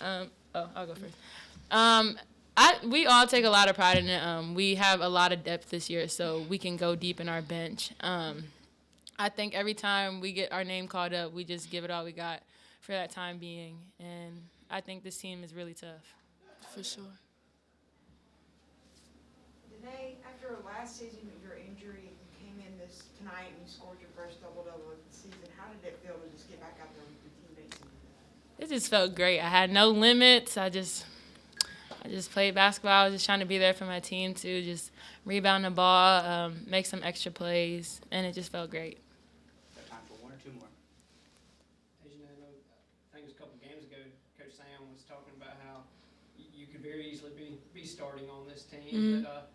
I'll go first. We all take a lot of pride in it. We have a lot of depth this year, so we can go deep in our bench. I think every time we get our name called up, we just give it all we got for that time being, and I think this team is really tough. For sure. Danae, after last season with your injury, you came in this tonight and you scored your first double-double of the season. How did it feel to just get back out there with your teammates? It just felt great. I had no limits. I just played basketball. I was just trying to be there for my team too, just rebound the ball, make some extra plays, and it just felt great. Got time for one or two more. As you know, I think it was a couple games ago, Coach Sam was talking about how you could very easily be starting on this team. But,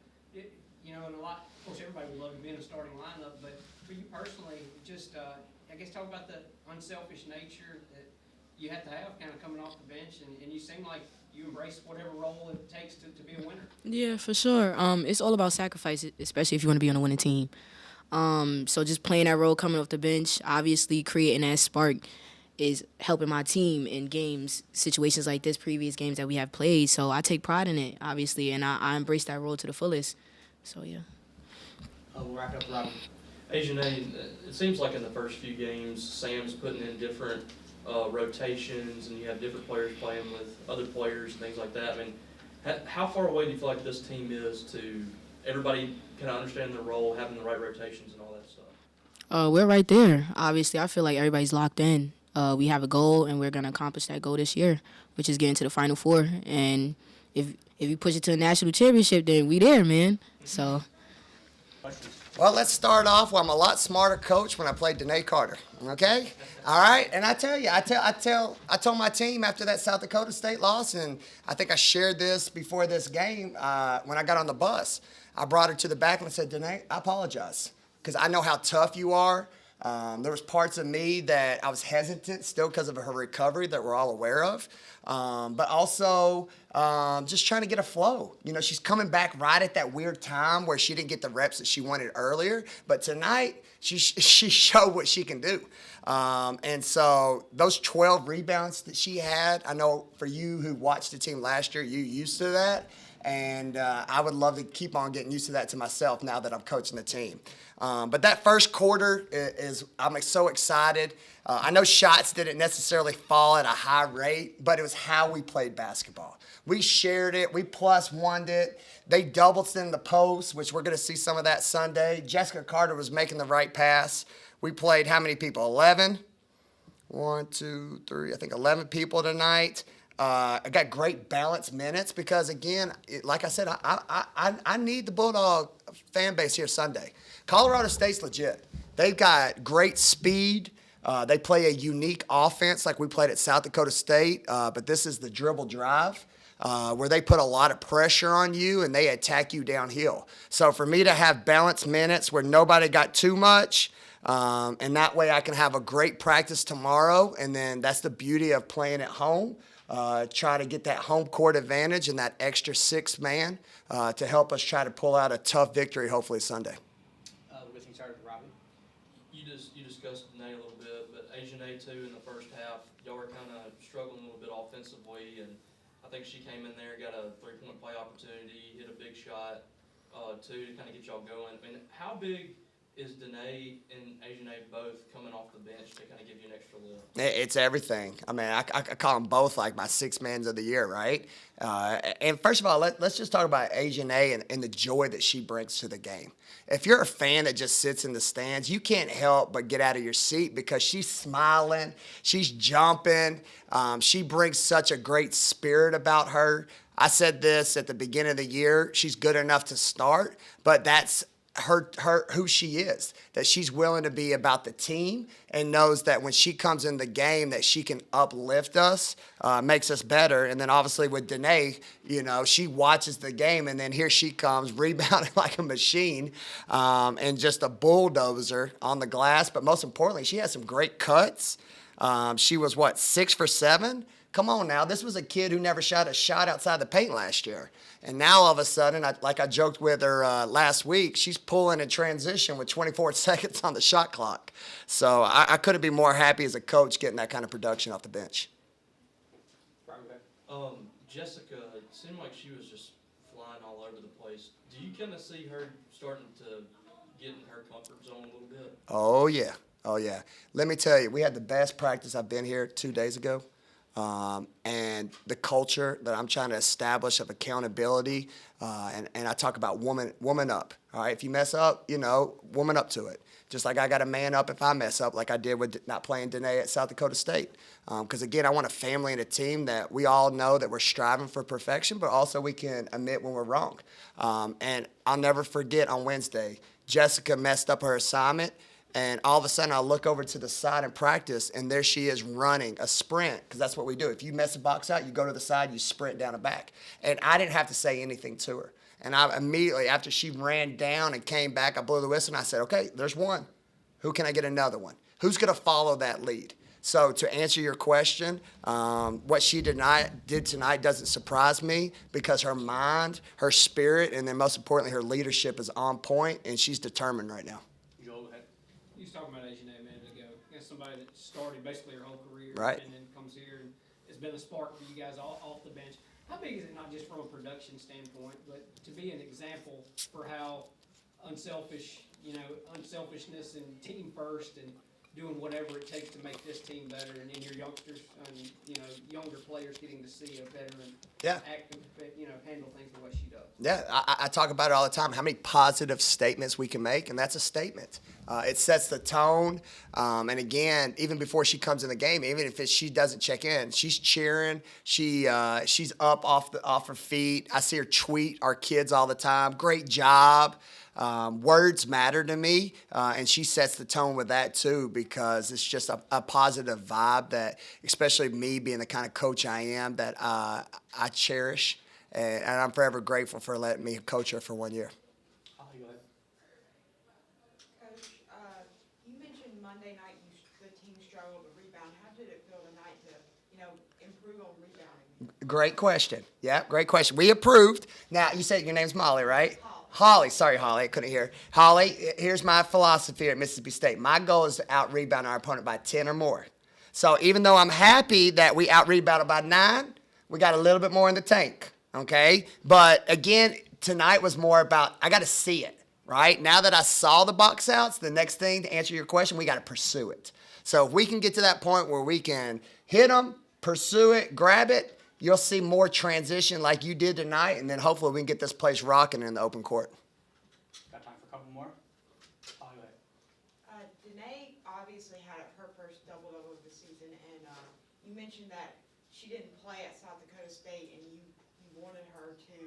and a lot, of course, everybody would love to be in a starting lineup, but for you personally, just, I guess, talk about the unselfish nature that you have to have kind of coming off the bench, and you seem like you embrace whatever role it takes to be a winner. Yeah, for sure. It's all about sacrifice, especially if you want to be on a winning team. So just playing that role coming off the bench, obviously creating that spark is helping my team in games, situations like this, previous games that we have played. So I take pride in it, obviously, and I embrace that role to the fullest. So, yeah. We'll wrap up, Robin. Danae, it seems like in the first few games, Sam's putting in different rotations, and you have different players playing with other players and things like that. I mean, how far away do you feel like this team is to everybody kind of understanding their role, having the right rotations and all that stuff? We're right there. Obviously, I feel like everybody's locked in. We have a goal, and we're going to accomplish that goal this year, which is getting to the Final Four. And if you push it to a national championship, then we there, man. So. Well, let's start off. Well, I'm a lot smarter coach when I played Danae Carter. Okay, all right. And I tell you, I told my team after that South Dakota State loss, and I think I shared this before this game when I got on the bus. I brought her to the back and I said, Danae, I apologize because I know how tough you are. There was parts of me that I was hesitant still because of her recovery that we're all aware of. But also just trying to get a flow. You know, she's coming back right at that weird time where she didn't get the reps that she wanted earlier. But tonight, she showed what she can do. And so those 12 rebounds that she had, I know for you who watched the team last year, you're used to that. And I would love to keep on getting used to that to myself now that I'm coaching the team. But that first quarter I'm so excited. I know shots didn't necessarily fall at a high rate, but it was how we played basketball. We shared it. We +1'd it. They doubled in the post, which we're going to see some of that Sunday. Jessica Carter was making the right pass. We played how many people? 11? 1, 2, 3, I think 11 people tonight. I got great balanced minutes because, again, like I said, I need the Bulldog fan base here Sunday. Colorado State's legit. They've got great speed. They play a unique offense like we played at South Dakota State, but this is the dribble drive where they put a lot of pressure on you and they attack you downhill. So for me to have balanced minutes where nobody got too much, and that way I can have a great practice tomorrow, and then that's the beauty of playing at home. Try to get that home court advantage and that extra sixth man to help us try to pull out a tough victory hopefully Sunday. With you started, Robbie. You discussed Danae a little bit, but Danae too in the first half, y'all were kind of struggling a little bit offensively, and I think she came in there, got a three-point play opportunity, hit a big shot too to kind of get y'all going. I mean, how big is Danae and Danae both coming off the bench to kind of give you an extra lift? It's everything. I mean, I call them both like my six mans of the year, right? And first of all, let's just talk about Danae and the joy that she brings to the game. If you're a fan that just sits in the stands, you can't help but get out of your seat because she's smiling, she's jumping. She brings such a great spirit about her. I said this at the beginning of the year. She's good enough to start, but that's her who she is, that she's willing to be about the team and knows that when she comes in the game that she can uplift us, makes us better. And then obviously with Danae, you know, she watches the game and then here she comes rebounding like a machine and just a bulldozer on the glass. But most importantly, she has some great cuts. She was 6 for 7? Come on now, this was a kid who never shot a shot outside the paint last year. And now all of a sudden, like I joked with her last week, she's pulling in transition with 24 seconds on the shot clock. So I couldn't be more happy as a coach getting that kind of production off the bench. Right, okay. Jessica, it seemed like she was just flying all over the place. Do you kind of see her starting to get in her comfort zone a little bit? Oh, yeah. Oh, yeah. Let me tell you, we had the best practice. I've been here 2 days ago. And the culture that I'm trying to establish of accountability, and I talk about woman up. All right, if you mess up, woman up to it. Just like I got to man up if I mess up, like I did with not playing Danae at South Dakota State. Because again, I want a family and a team that we all know that we're striving for perfection, but also we can admit when we're wrong. And I'll never forget on Wednesday, Jessica messed up her assignment. And all of a sudden, I look over to the side in practice, and there she is running a sprint, because that's what we do. If you mess a box out, you go to the side, you sprint down and back. And I didn't have to say anything to her. And I immediately, after she ran down and came back, I blew the whistle, and I said, okay, there's one. Who can I get another one? Who's going to follow that lead? So to answer your question, what she did tonight doesn't surprise me because her mind, her spirit, and then most importantly, her leadership is on point, and she's determined right now. Joel, go ahead. You was talking about Asian a minute ago. That's somebody that started basically her whole career, Right. and then comes here and has been a spark for you guys off the bench. How big is it, not just from a production standpoint, but to be an example for how unselfishness and team first and doing whatever it takes to make this team better, and then your youngsters and younger players getting to see a veteran act, handle things the way she does. Yeah, I talk about it all the time, how many positive statements we can make, and that's a statement. It sets the tone, and again, even before she comes in the game, even if she doesn't check in, she's cheering, she's up off her feet. I see her tweet our kids all the time, great job. Words matter to me, and she sets the tone with that too, because it's just a positive vibe that, especially me being the kind of coach I am, that I cherish, and I'm forever grateful for letting me coach her for 1 year. Holly, go ahead. Coach, you mentioned Monday night the team struggled to rebound. How did it feel tonight to, improve on rebounding? Great question. Yeah, great question. We approved. Now, you said your name's Molly, right? Holly. Sorry, Holly. I couldn't hear. Holly, here's my philosophy at Mississippi State. My goal is to out-rebound our opponent by 10 or more. So even though I'm happy that we out-rebounded by 9, we got a little bit more in the tank, okay? But, again, tonight was more about I got to see it, right? Now that I saw the box outs, the next thing, to answer your question, we got to pursue it. So if we can get to that point where we can hit them, pursue it, grab it, you'll see more transition like you did tonight, and then hopefully we can get this place rocking in the open court. Got time for a couple more? Holly, go ahead. Danae obviously had her first double-double of the season, and you mentioned that she didn't play at South Dakota State, and you wanted her to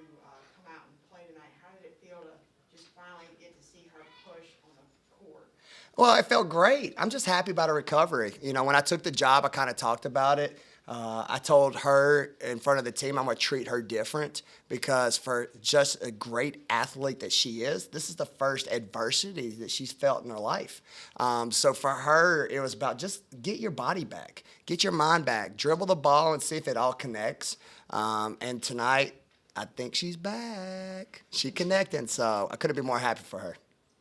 come out and play tonight. How did it feel to just finally get to see her push on the court? Well, it felt great. I'm just happy about her recovery. When I took the job, I kind of talked about it. I told her in front of the team I'm going to treat her different because for just a great athlete that she is, this is the first adversity that she's felt in her life. So for her, it was about just get your body back, get your mind back, dribble the ball and see if it all connects. And tonight, I think she's back. She connecting, so I couldn't be more happy for her.